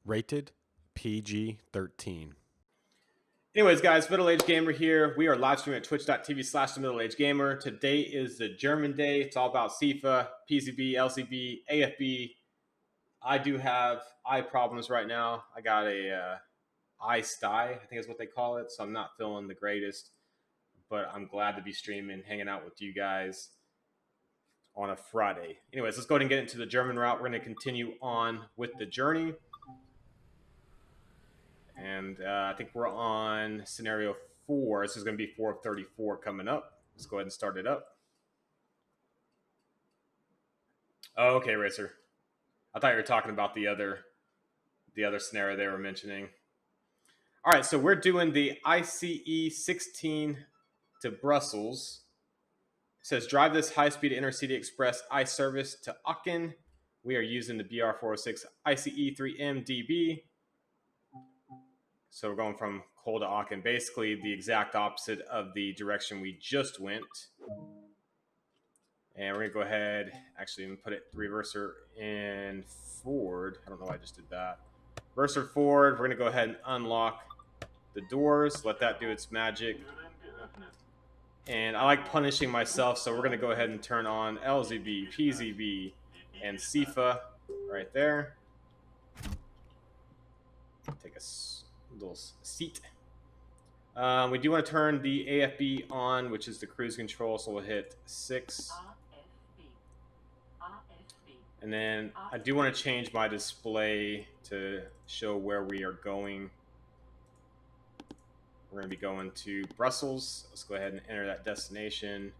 Rated PG-13. Anyways, guys, MiddleAgedGamer here. We are live streaming at twitch.tv/MiddleAgedGamer. Today is the German day. It's all about FIFA, PZB, LCB, AFB. I do have eye problems right now. I got a eye sty, I think is what they call it. So I'm not feeling the greatest, but I'm glad to be streaming, hanging out with you guys on a Friday. Anyways, let's go ahead and get into the German route. We're going to continue on with the journey. And I think we're on scenario 4. This is going to be 4 of 34 coming up. Let's go ahead and start it up. Oh, okay, Racer. I thought you were talking about the other scenario they were mentioning. All right, so we're doing the ICE 16 to Brussels. It says drive this high-speed Intercity-Express ICE service to Aachen. We are using the BR406 ICE 3MDB. So we're going from Koln to Aachen, basically the exact opposite of the direction we just went. And we're going to go ahead, actually, put it reverser in forward. I don't know why I just did that. Reverser forward. We're going to go ahead and unlock the doors, let that do its magic. And I like punishing myself, so we're going to go ahead and turn on LZB, PZB, and CIFA right there. Take a little seat. We do want to turn the AFB on, which is the cruise control, so we'll hit 6. And then I do want to change my display to show where we are going. We're going to be going to Brussels. Let's go ahead and enter that destination.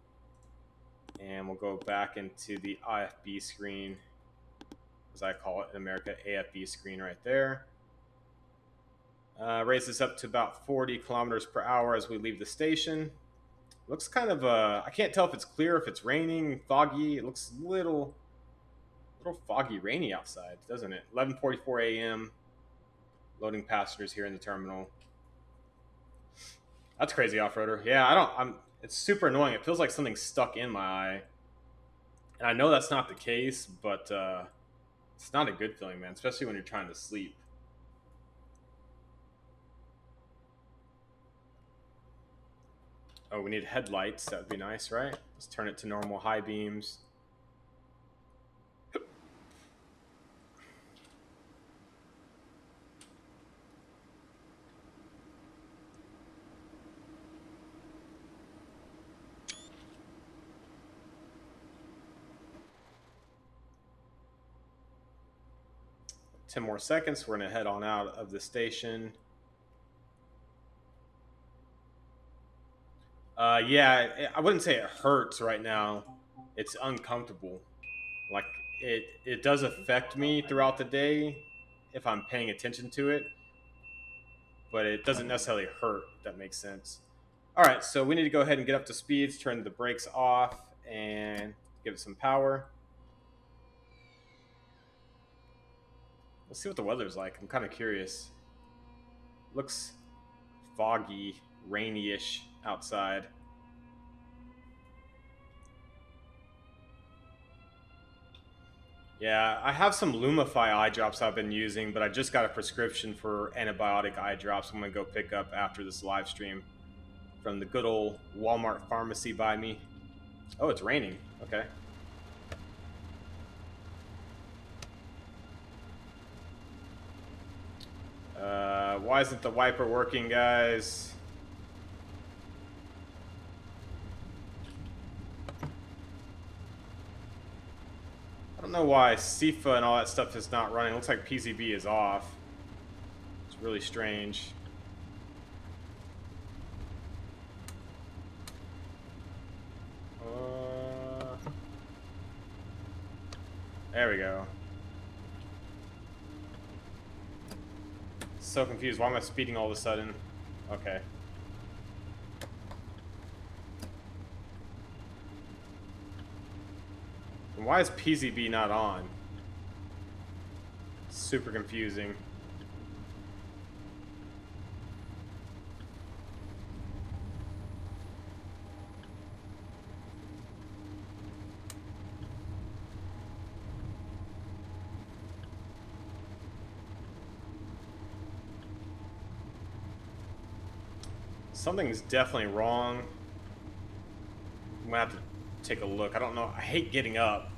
And we'll go back into the IFB screen, as I call it in America, AFB screen right there. Raise this up to about 40 kilometers per hour as we leave the station. Looks kind of, I can't tell if it's clear, if it's raining, foggy. It looks a little foggy, rainy outside, doesn't it? 11:44 a.m. Loading passengers here in the terminal. That's crazy, off-roader. Yeah, it's super annoying. It feels like something's stuck in my eye. And I know that's not the case, but it's not a good feeling, man, especially when you're trying to sleep. Oh, we need headlights. That would be nice, right? Let's turn it to normal high beams. Ten more seconds. We're going to head on out of the station. Yeah, I wouldn't say it hurts right now. It's uncomfortable. Like, it does affect me throughout the day if I'm paying attention to it, but it doesn't necessarily hurt, if that makes sense. All right, so we need to go ahead and get up to speeds, turn the brakes off, and give it some power. Let's see what the weather's like. I'm kind of curious. Looks foggy, rainy-ish outside. Yeah, I have some Lumify eye drops I've been using, but I just got a prescription for antibiotic eye drops I'm going to go pick up after this live stream from the good old Walmart pharmacy by me. Oh, it's raining. Okay. Why isn't the wiper working, guys? I don't know why CIFA and all that stuff is not running. It looks like PZB is off. It's really strange. There we go. So confused. Why am I speeding all of a sudden? Okay. And why is PZB not on? Super confusing. Something's definitely wrong. I'm gonna have to take a look. I don't know. I hate getting up.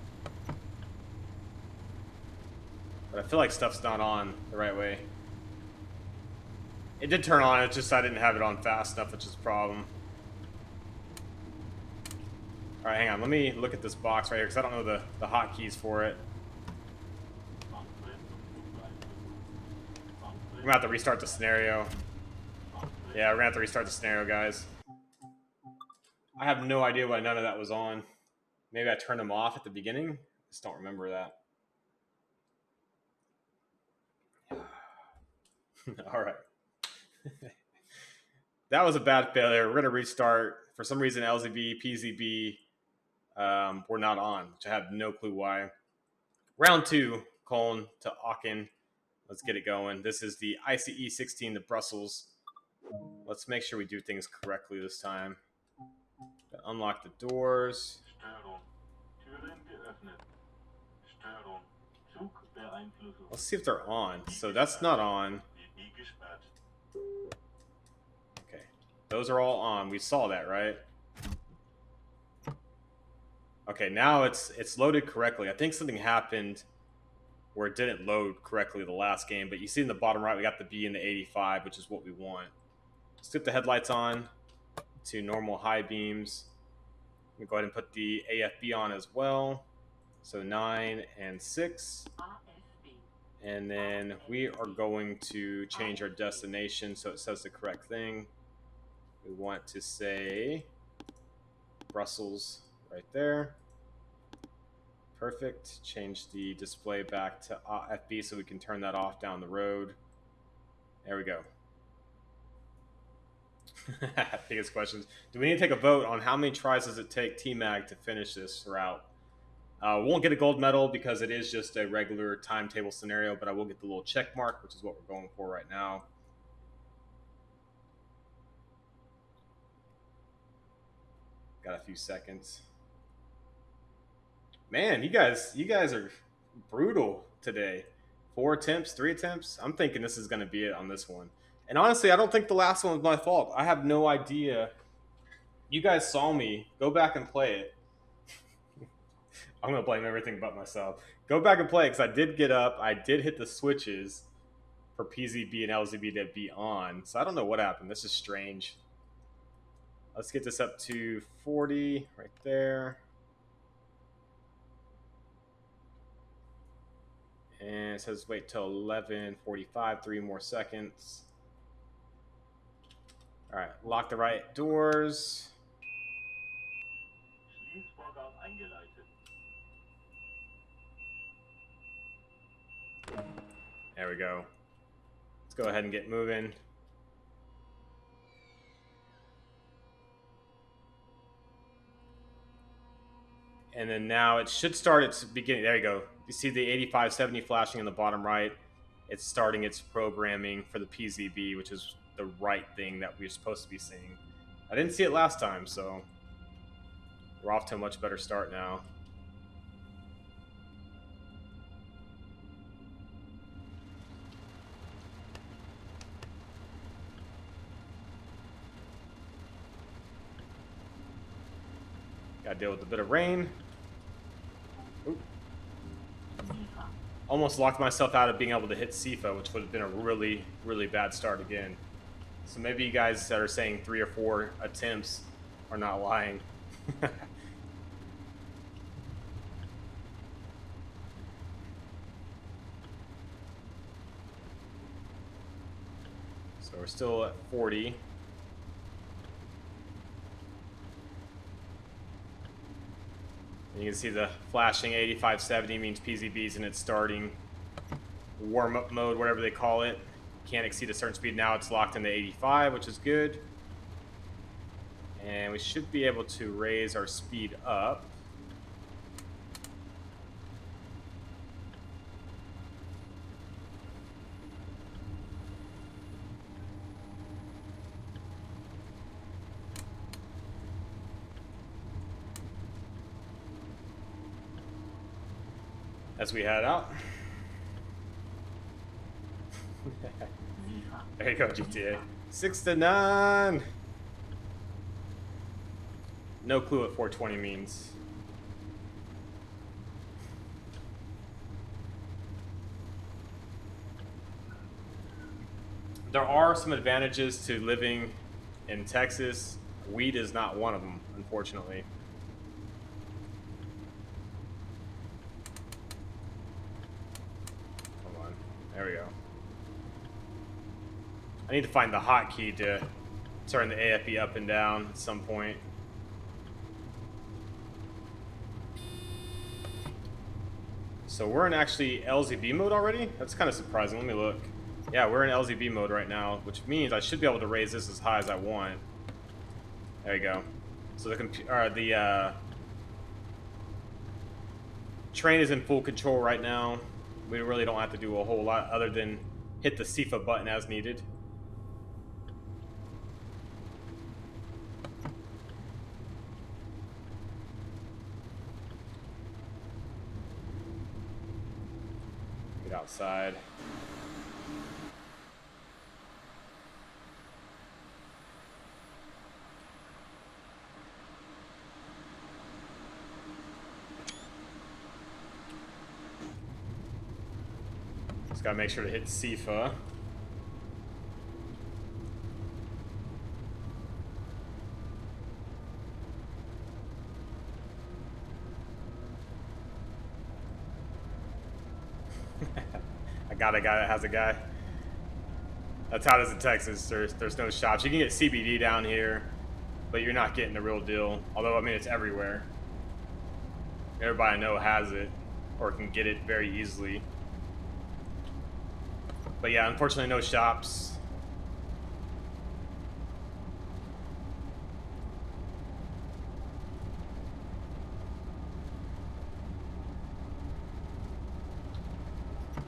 But I feel like stuff's not on the right way. It did turn on, it's just I didn't have it on fast enough, which is a problem. Alright, hang on. Let me look at this box right here, because I don't know the hotkeys for it. We're gonna have to restart the scenario. Yeah, we're gonna have to restart the scenario, guys. I have no idea why none of that was on. Maybe I turned them off at the beginning? I just don't remember that. Alright. That was a bad failure. We're gonna restart. For some reason, LZB, PZB were not on, which I have no clue why. Round 2, Koln to Aachen. Let's get it going. This is the ICE-16 to Brussels. Let's make sure we do things correctly this time. Unlock the doors. Let's see if they're on. So that's not on. Okay. Those are all on. We saw that, right? Okay, now it's loaded correctly. I think something happened where it didn't load correctly the last game, but you see in the bottom right, we got the B and the 85, which is what we want. Let's get the headlights on to normal high beams. We go ahead and put the AFB on as well. So 9 and 6. And then we are going to change our destination so it says the correct thing. We want to say Brussels right there. Perfect. Change the display back to FB so we can turn that off down the road. There we go. Biggest questions. Do we need to take a vote on how many tries does it take T-Mag to finish this route? We won't get a gold medal because it is just a regular timetable scenario, but I will get the little check mark, which is what we're going for right now. Got a few seconds. Man, you guys are brutal today. 4 attempts, 3 attempts. I'm thinking this is going to be it on this one. And honestly, I don't think the last one was my fault. I have no idea. You guys saw me. Go back and play it. I'm going to blame everything but myself. Go back and play it because I did get up. I did hit the switches for PZB and LZB to be on. So I don't know what happened. This is strange. Let's get this up to 40 right there. And it says wait till 11:45, 3 more seconds. All right, lock the right doors. There we go. Let's go ahead and get moving. And then now it should start its beginning. There you go. You see the 8570 flashing in the bottom right. It's starting its programming for the PZB, which is the right thing that we're supposed to be seeing. I didn't see it last time, so we're off to a much better start now. Got to deal with a bit of rain. Oop. Almost locked myself out of being able to hit SIFA, which would have been a really, really bad start again. So maybe you guys that are saying 3 or 4 attempts are not lying. So we're still at 40. And you can see the flashing 8570 means PZB's in its starting warm-up mode, whatever they call it. Can't exceed a certain speed. Now it's locked into 85, which is good. And we should be able to raise our speed up. As we head out. There you go, GTA. 6 to 9. No clue what 420 means. There are some advantages to living in Texas. Weed is not one of them, unfortunately. Come on. There we go. I need to find the hotkey to turn the AFB up and down at some point. So we're in actually LZB mode already? That's kind of surprising. Let me look. Yeah, we're in LZB mode right now, which means I should be able to raise this as high as I want. There you go. So the train is in full control right now. We really don't have to do a whole lot other than hit the SIFA button as needed. Get outside. Just gotta make sure to hit SIFA. I got a guy that has a guy. That's how it is in Texas. There's no shops. You can get CBD down here, but you're not getting the real deal. Although, I mean, it's everywhere. Everybody I know has it, or can get it very easily. But yeah, unfortunately, no shops.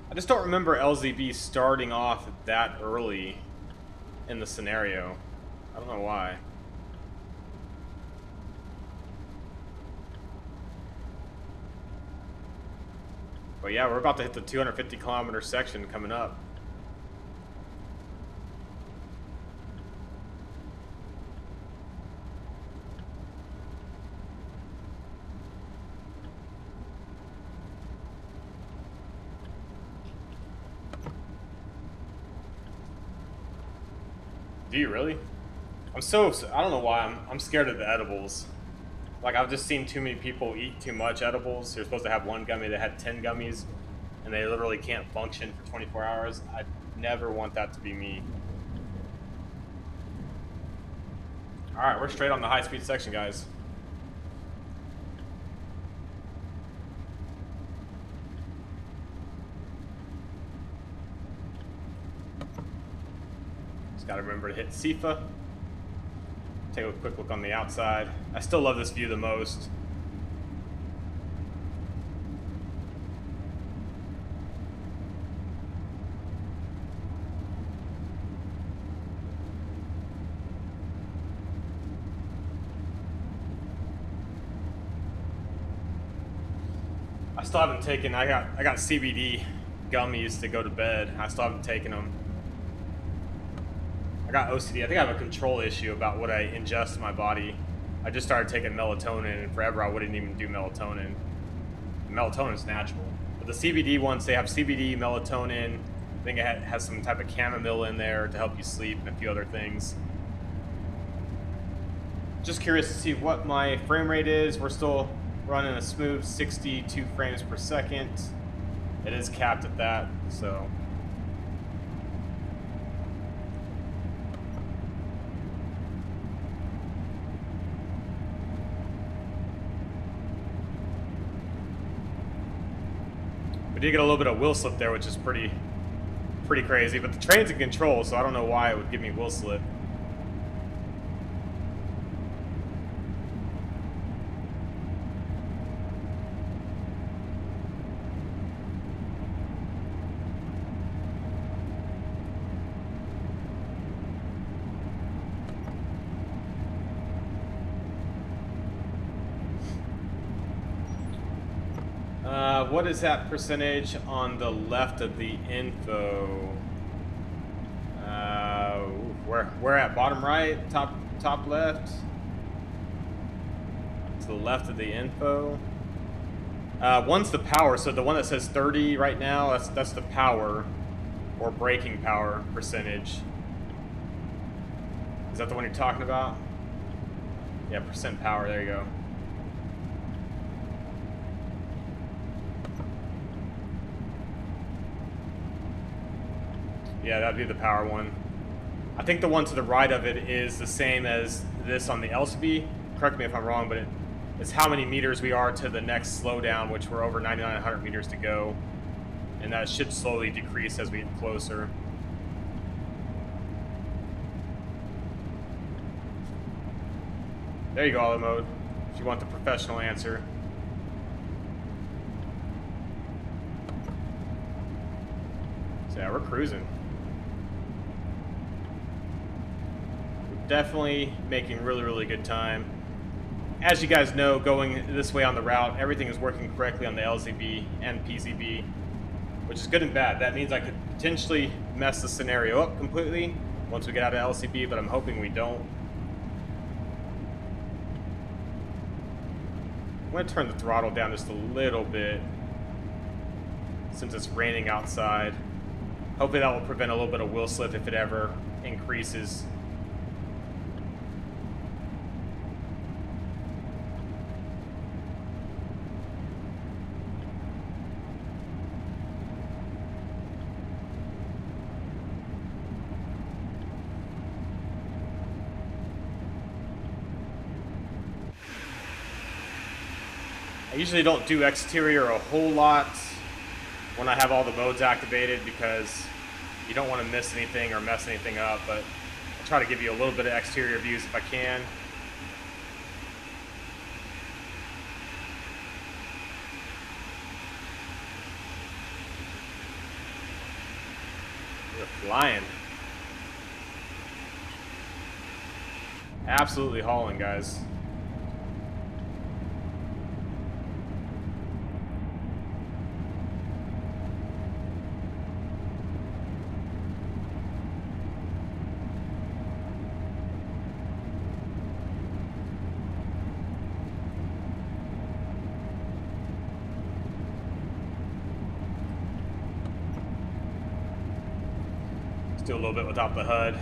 I just don't remember LZB starting off that early in the scenario. I don't know why. But yeah, we're about to hit the 250-kilometer section coming up. Do you really? I don't know why I'm scared of the edibles. Like, I've just seen too many people eat too much edibles. You're supposed to have one gummy that had 10 gummies, and they literally can't function for 24 hours. I never want that to be me. Alright, we're straight on the high-speed section, guys. Just gotta remember to hit SIFA. Take a quick look on the outside. I still love this view the most. I still haven't taken, I got CBD gummies to go to bed. I still haven't taken them. I got OCD. I think I have a control issue about what I ingest in my body. I just started taking melatonin, and forever I wouldn't even do melatonin. Melatonin is natural. But the CBD ones, they have CBD, melatonin. I think it has some type of chamomile in there to help you sleep and a few other things. Just curious to see what my frame rate is. We're still running a smooth 62 frames per second. It is capped at that, so... We did get a little bit of wheel slip there, which is pretty crazy. But the train's in control, so I don't know why it would give me wheel slip. What is that percentage on the left of the info? We're at bottom right, top left. To the left of the info. One's the power, so the one that says 30 right now, that's the power or braking power percentage. Is that the one you're talking about? Yeah, percent power, there you go. Yeah, that'd be the power one. I think the one to the right of it is the same as this on the LCB. Correct me if I'm wrong, but it's how many meters we are to the next slowdown, which we're over 9,900 meters to go. And that should slowly decrease as we get closer. There you go, auto mode, if you want the professional answer. So yeah, we're cruising. We're definitely making really, really good time. As you guys know, going this way on the route, everything is working correctly on the LZB and PZB, which is good and bad. That means I could potentially mess the scenario up completely once we get out of LCB, but I'm hoping we don't. I'm going to turn the throttle down just a little bit since it's raining outside. Hopefully that will prevent a little bit of wheel slip if it ever increases. I usually don't do exterior a whole lot when I have all the modes activated because you don't want to miss anything or mess anything up, but I'll try to give you a little bit of exterior views if I can. We're flying. Absolutely hauling, guys. Do a little bit without the HUD.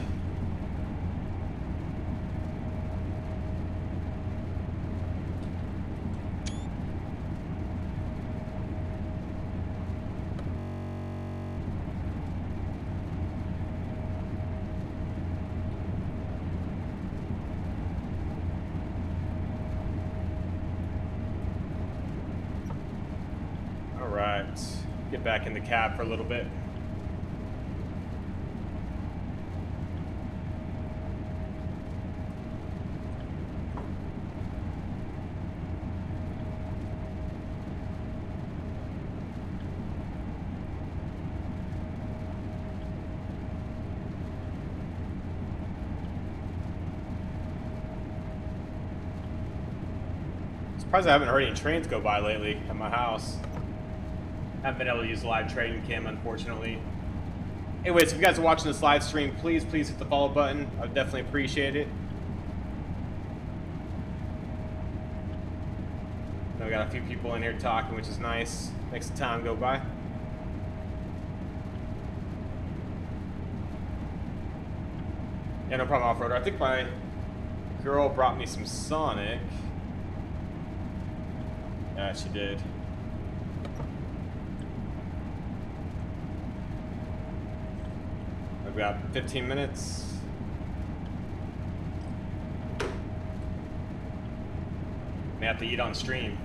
All right, get back in the cab for a little bit. Surprised I haven't heard any trains go by lately at my house. Haven't been able to use live trading cam, unfortunately. Anyways, if you guys are watching this live stream, please hit the follow button. I would definitely appreciate it. Now we got a few people in here talking, which is nice. Makes the time go by. Yeah, no problem, off-roader. I think my girl brought me some Sonic. Yeah, she did. I've got 15 minutes. May have to eat on stream.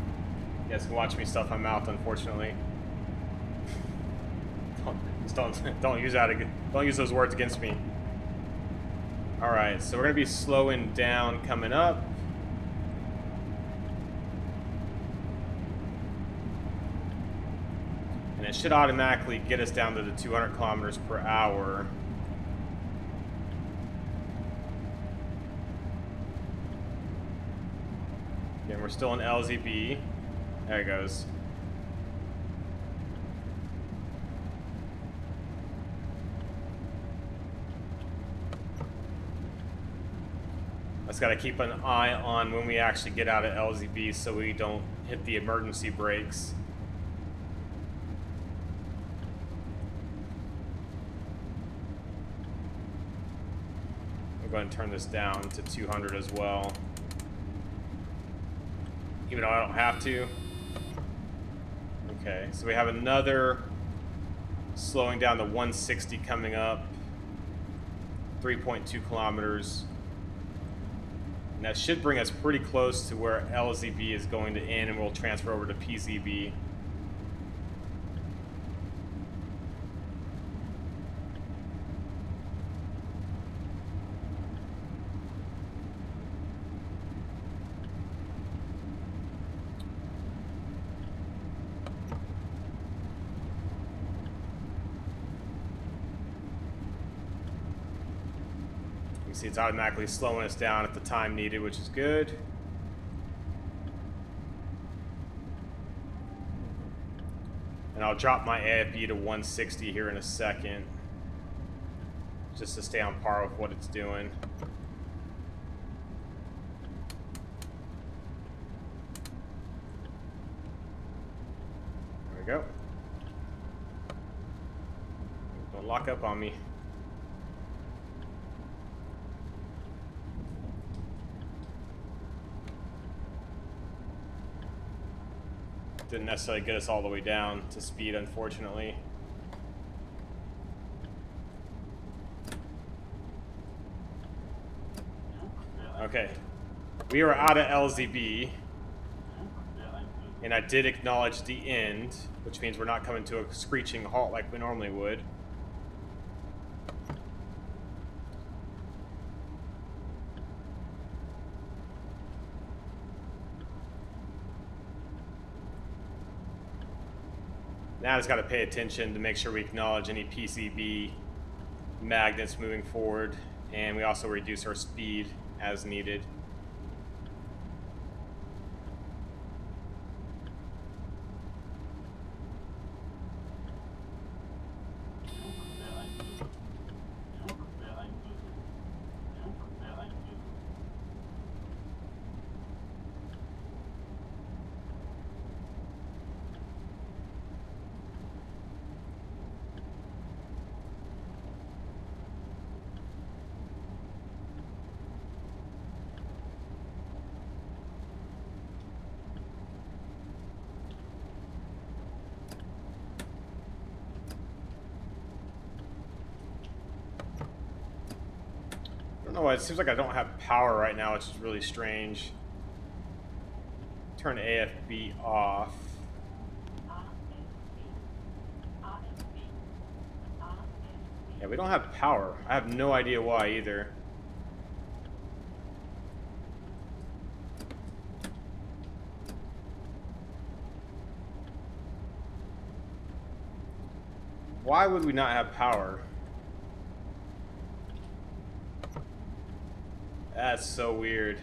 You guys can watch me stuff my mouth, unfortunately. don't use that. Don't use those words against me. All right, so we're gonna be slowing down coming up. And it should automatically get us down to the 200 kilometers per hour. Again, we're still in LZB. There it goes. Just got to keep an eye on when we actually get out of LZB so we don't hit the emergency brakes. I'm going to turn this down to 200 as well, even though I don't have to. Okay, so we have another slowing down to 160 coming up, 3.2 kilometers. And that should bring us pretty close to where LZB is going to end, and we'll transfer over to PZB. You see it's automatically slowing us down at the time needed, which is good. And I'll drop my AFB to 160 here in a second, just to stay on par with what it's doing. There we go. Don't lock up on me. Didn't necessarily get us all the way down to speed, unfortunately. Okay, we are out of LZB, and I did acknowledge the end, which means we're not coming to a screeching halt like we normally would. Now I just got to pay attention to make sure we acknowledge any PCB magnets moving forward, and we also reduce our speed as needed. I don't know why, it seems like I don't have power right now, which is really strange. Turn AFB off. Yeah, we don't have power. I have no idea why either. Why would we not have power? That's so weird.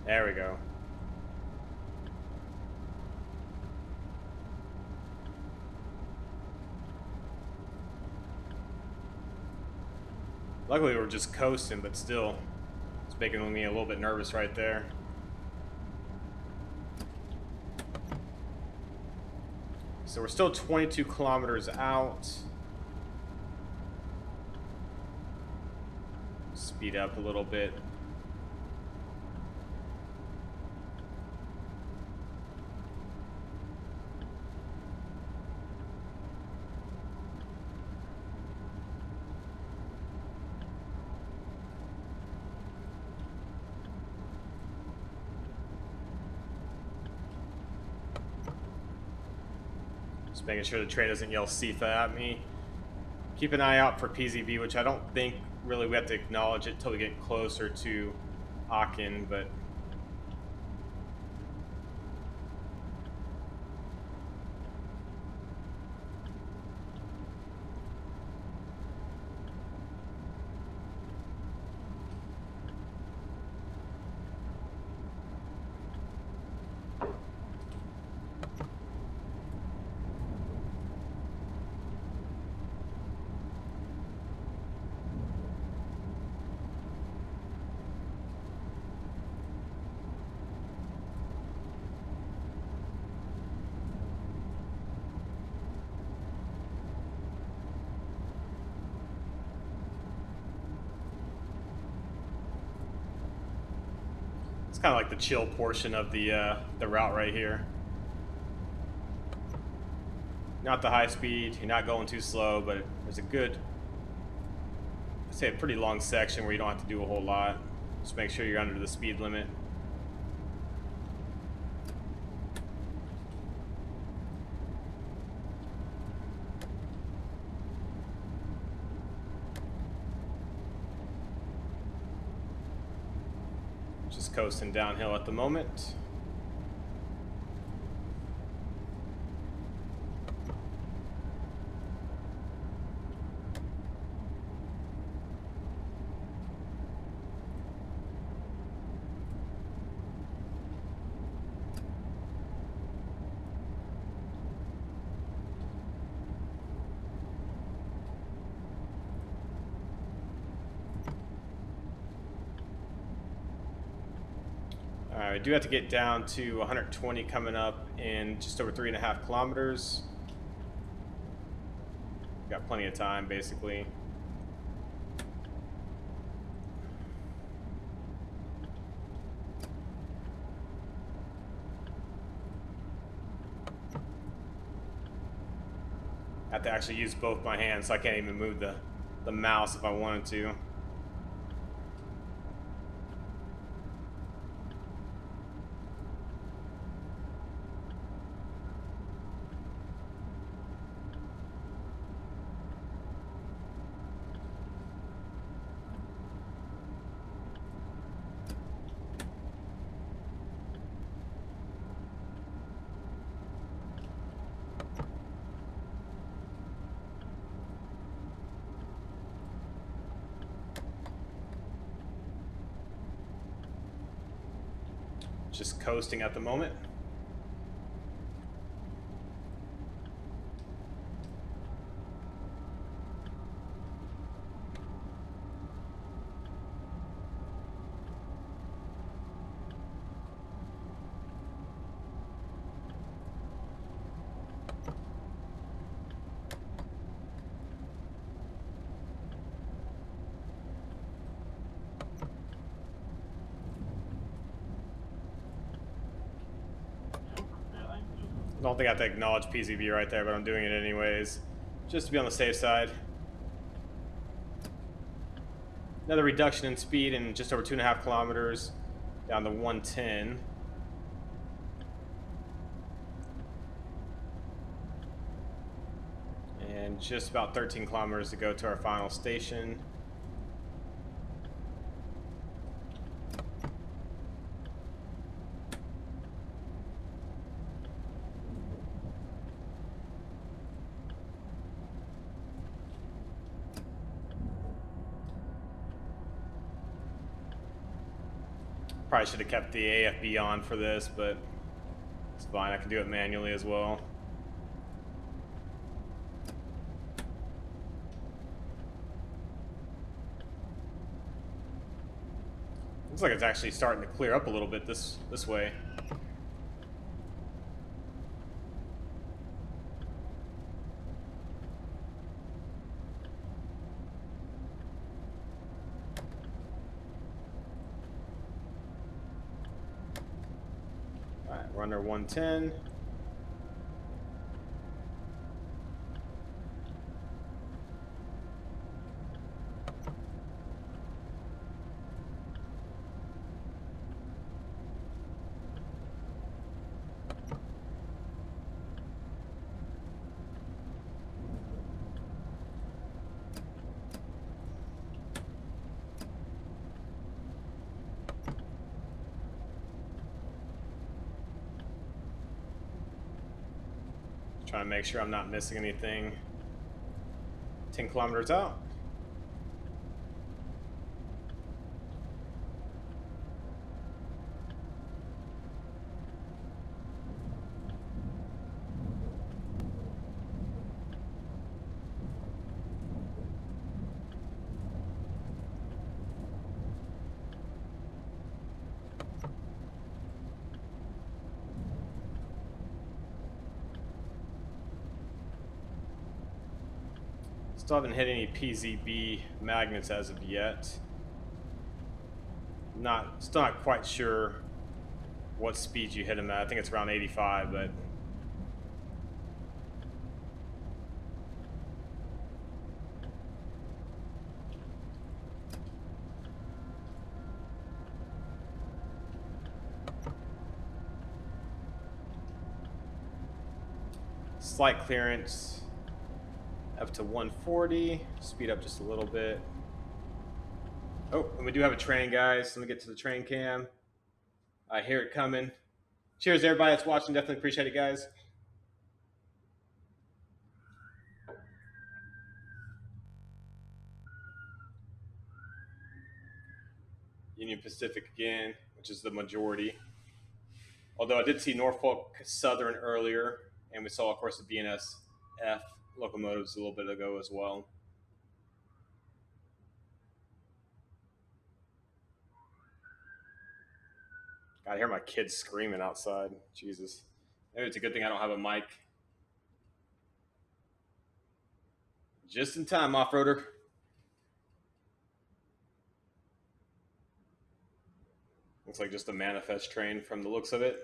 There we go. Luckily we're just coasting, but still, it's making me a little bit nervous right there. So we're still 22 kilometers out. Speed up a little bit. Just making sure the train doesn't yell SIFA at me. Keep an eye out for PZB, which I don't think really we have to acknowledge it till we get closer to Aachen, but kind of like the chill portion of the route right here. Not the high speed, you're not going too slow, but there's a good, I'd say a pretty long section where you don't have to do a whole lot. Just make sure you're under the speed limit. Just coasting downhill at the moment. Alright, I do have to get down to 120 coming up in just over 3.5 kilometers. Got plenty of time, basically. I have to actually use both my hands, so I can't even move the mouse if I wanted to. Just coasting at the moment. I don't think I have to acknowledge PZB right there, but I'm doing it anyways, just to be on the safe side. Another reduction in speed in just over 2.5 kilometers, down to 110. And just about 13 kilometers to go to our final station. Probably should have kept the AFB on for this, but it's fine. I can do it manually as well. Looks like it's actually starting to clear up a little bit this way. We're under 110. Trying to make sure I'm not missing anything. 10 kilometers out. Still haven't hit any PZB magnets as of yet. Still not quite sure what speed you hit him at. I think it's around 85, but slight clearance up to 140. Speed up just a little bit. Oh, and we do have a train, guys. Let me get to the train cam. I hear it coming. Cheers, everybody that's watching. Definitely appreciate it, guys. Union Pacific again, which is the majority. Although I did see Norfolk Southern earlier, and we saw, of course, the BNSF locomotives a little bit ago as well. God, I hear my kids screaming outside. Jesus. Maybe it's a good thing I don't have a mic. Just in time, off-roader. Looks like just a manifest train from the looks of it.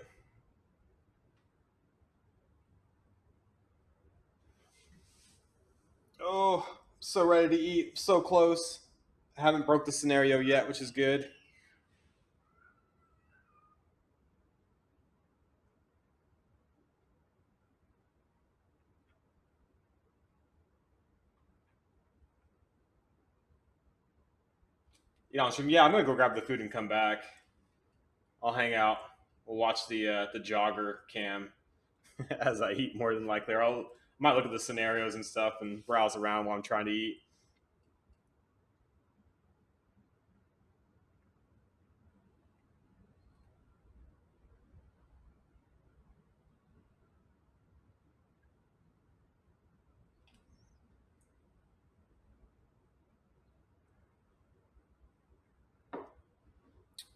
Oh, so ready to eat. So close. I haven't broke the scenario yet, which is good. Yeah, I'm gonna go grab the food and come back. I'll hang out. We'll watch the jogger cam as I eat, more than likely. Or I might look at the scenarios and stuff and browse around while I'm trying to eat.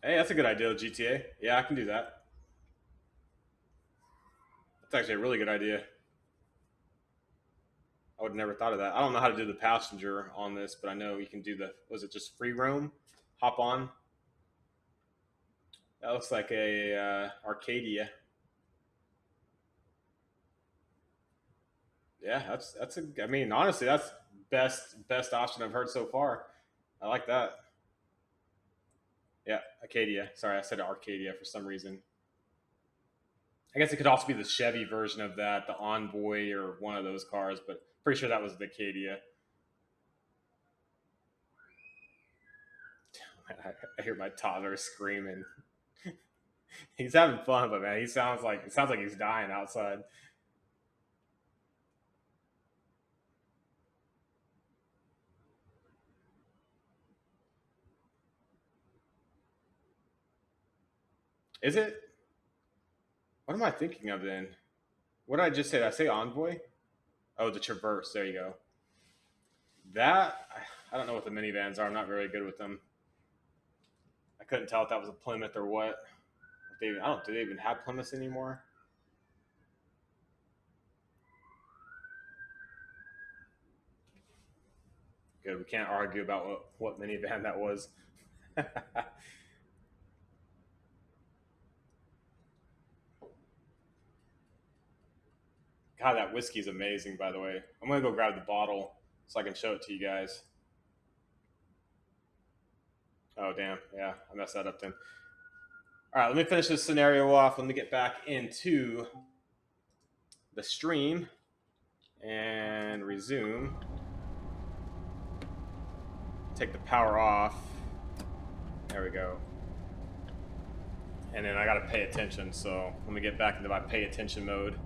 Hey, that's a good idea, GTA. Yeah, I can do that. That's actually a really good idea. I would have never thought of that. I don't know how to do the passenger on this, but I know you can do the, was it just free roam? Hop on. That looks like a Arcadia. Yeah, that's a. I mean, honestly, that's best option I've heard so far. I like that. Yeah, Acadia. Sorry, I said Arcadia for some reason. I guess it could also be the Chevy version of that, the Envoy or one of those cars, but pretty sure that was the Acadia. I hear my toddler screaming. He's having fun, but man, it sounds like he's dying outside. Is it? What am I thinking of then? What did I just say? Did I say Envoy? Oh, the Traverse. There you go. That I don't know what the minivans are. I'm not very good with them. I couldn't tell if that was a Plymouth or what. I don't. Do they even have Plymouths anymore? Good. We can't argue about what minivan that was. God, that whiskey is amazing, by the way. I'm going to go grab the bottle so I can show it to you guys. Oh, damn. Yeah, I messed that up then. All right, let me finish this scenario off. Let me get back into the stream and resume. Take the power off. There we go. And then I got to pay attention, so let me get back into my pay attention mode.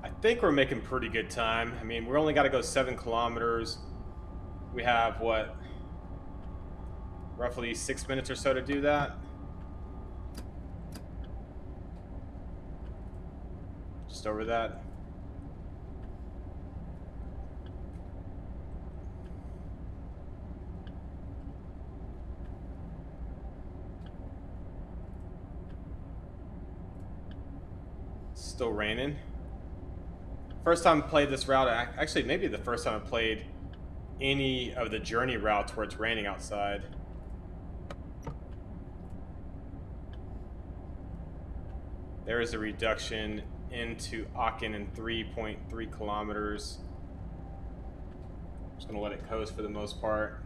I think we're making pretty good time. I mean, we're only got to go 7 kilometers. We have, what, roughly 6 minutes or so to do that. Just over that. Still raining. First time I played this route, actually maybe the first time I played any of the journey routes where it's raining outside. There is a reduction into Aachen in 3.3 kilometers. Just gonna let it coast for the most part.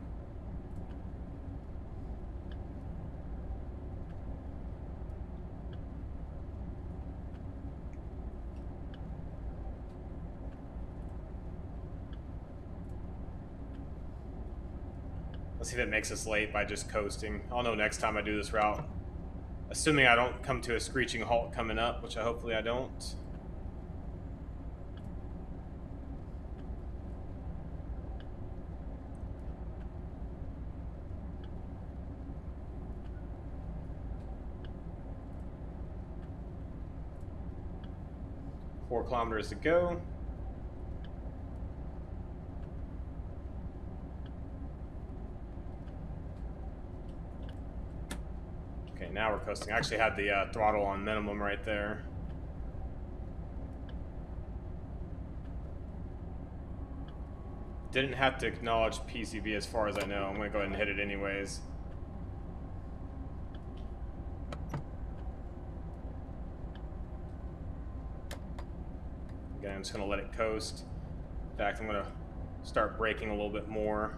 Let's see if it makes us late by just coasting. I'll know next time I do this route. Assuming I don't come to a screeching halt coming up, which hopefully I don't. Four kilometers to go. Okay, now we're coasting. I actually had the throttle on minimum right there. Didn't have to acknowledge PCB as far as I know. I'm going to go ahead and hit it anyways. Again, I'm just going to let it coast. In fact, I'm going to start braking a little bit more.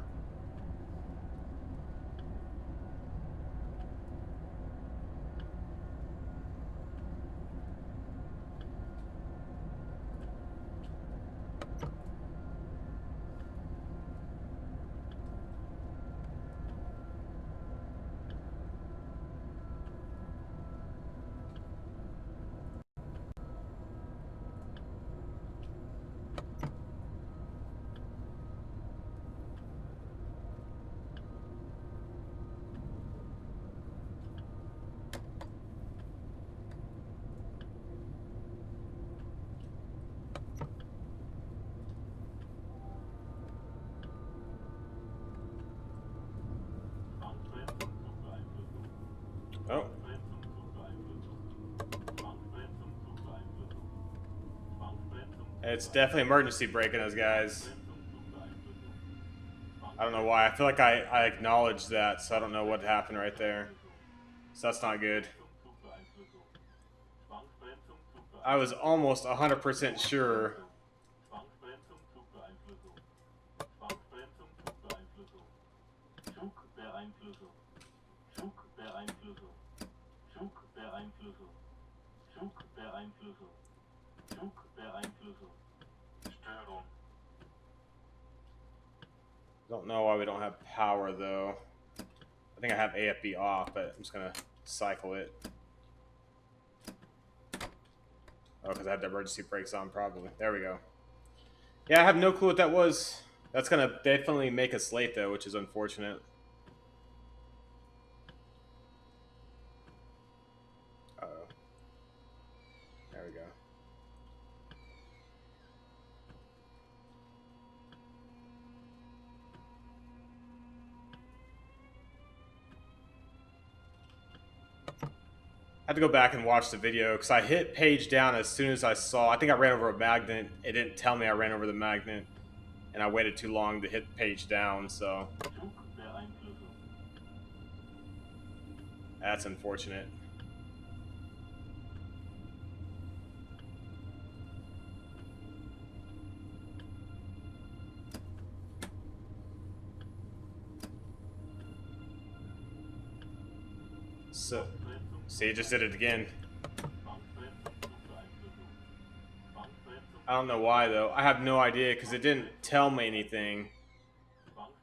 Oh. It's definitely emergency braking us, guys. I don't know why. I feel like I acknowledged that, so I don't know what happened right there. So that's not good. I was almost 100% sure. Don't know why we don't have power though. I think I have AFB off, but I'm just gonna cycle it. Oh, because I had the emergency brakes on probably. There we go. Yeah, I have no clue what that was. That's gonna definitely make us late though, which is unfortunate. Uh-oh. There we go. I had to go back and watch the video because I hit page down as soon as I saw. I think I ran over a magnet. It didn't tell me I ran over the magnet, and I waited too long to hit page down. So that's unfortunate. So, see, it just did it again. I don't know why, though. I have no idea, because it didn't tell me anything.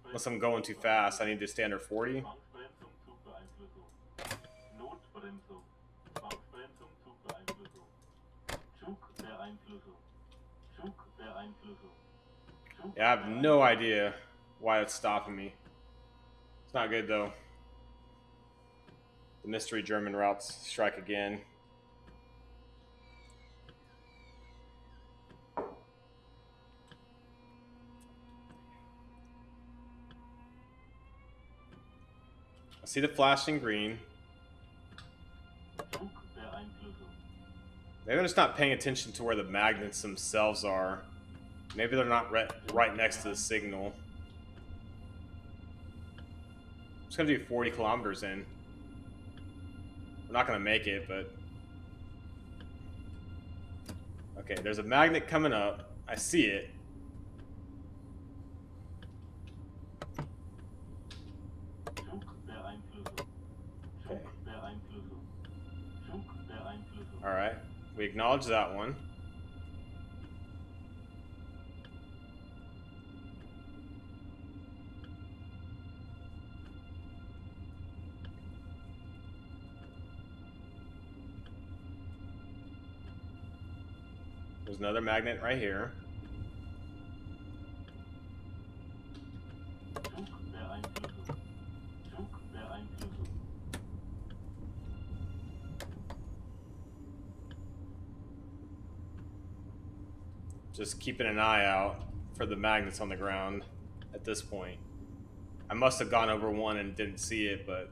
Unless I'm going too fast. I need to stay under 40. Yeah, I have no idea why it's stopping me. It's not good, though. The mystery German routes strike again. I see the flashing green. Maybe I'm just not paying attention to where the magnets themselves are. Maybe they're not right next to the signal. I'm just gonna do 40 kilometers in. We're not gonna make it, but... Okay, there's a magnet coming up. I see it. Okay. Alright, we acknowledge that one. There's another magnet right here. Just keeping an eye out for the magnets on the ground at this point. I must have gone over one and didn't see it, but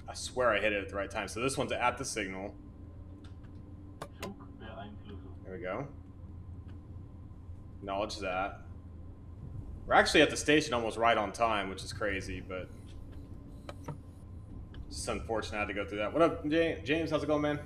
I swear I hit it at the right time. So this one's at the signal. There we go. Acknowledge that. We're actually at the station almost right on time, which is crazy, but it's just unfortunate I had to go through that. What up, James? How's it going, man?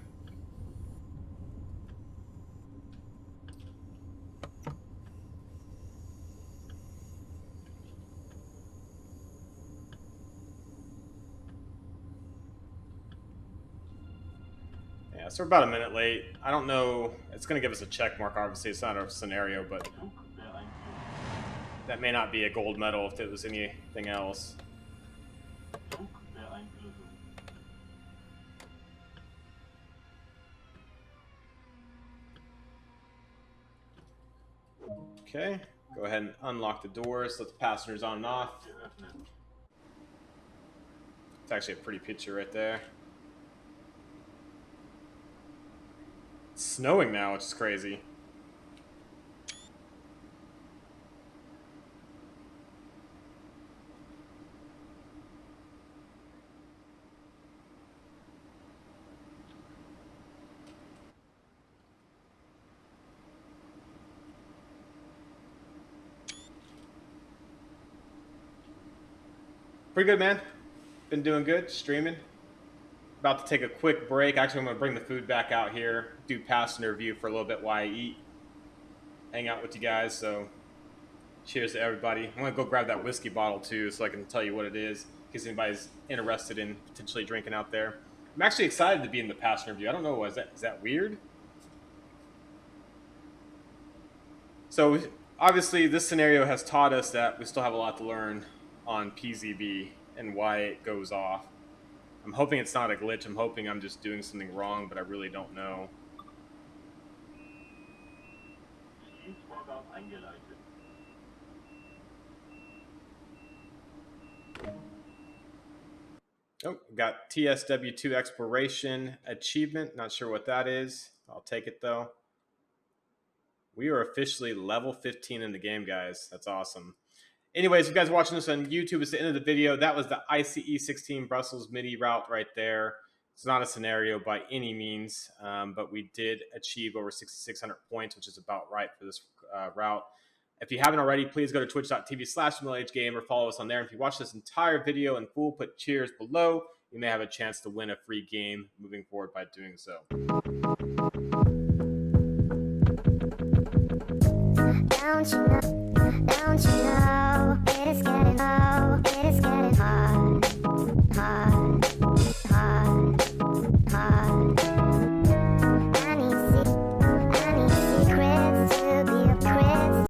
Yeah, so we're about a minute late. I don't know. It's going to give us a check mark, obviously. It's not a scenario, but that may not be a gold medal if it was anything else. Okay, go ahead and unlock the doors, let the passengers on and off. It's actually a pretty picture right there. It's snowing now, which is crazy. Pretty good, man. Been doing good, streaming. About to take a quick break. Actually, I'm going to bring the food back out here, do passenger review for a little bit while I eat, hang out with you guys. So cheers to everybody. I'm going to go grab that whiskey bottle too so I can tell you what it is in case anybody's interested in potentially drinking out there. I'm actually excited to be in the passenger review. I don't know, is that weird? So obviously this scenario has taught us that we still have a lot to learn on PZB and why it goes off. I'm hoping it's not a glitch. I'm hoping I'm just doing something wrong, but I really don't know. Oh, got TSW2 Exploration Achievement. Not sure what that is. I'll take it though. We are officially level 15 in the game, guys. That's awesome. Anyways, if you guys are watching this on YouTube, it's the end of the video. That was the ICE 16 Brussels Midi route right there. It's not a scenario by any means, but we did achieve over 6,600 points, which is about right for this route. If you haven't already, please go to twitch.tv/MiddleAgedGamer. Follow us on there. If you watch this entire video in full, put cheers below. You may have a chance to win a free game moving forward by doing so. Don't you know?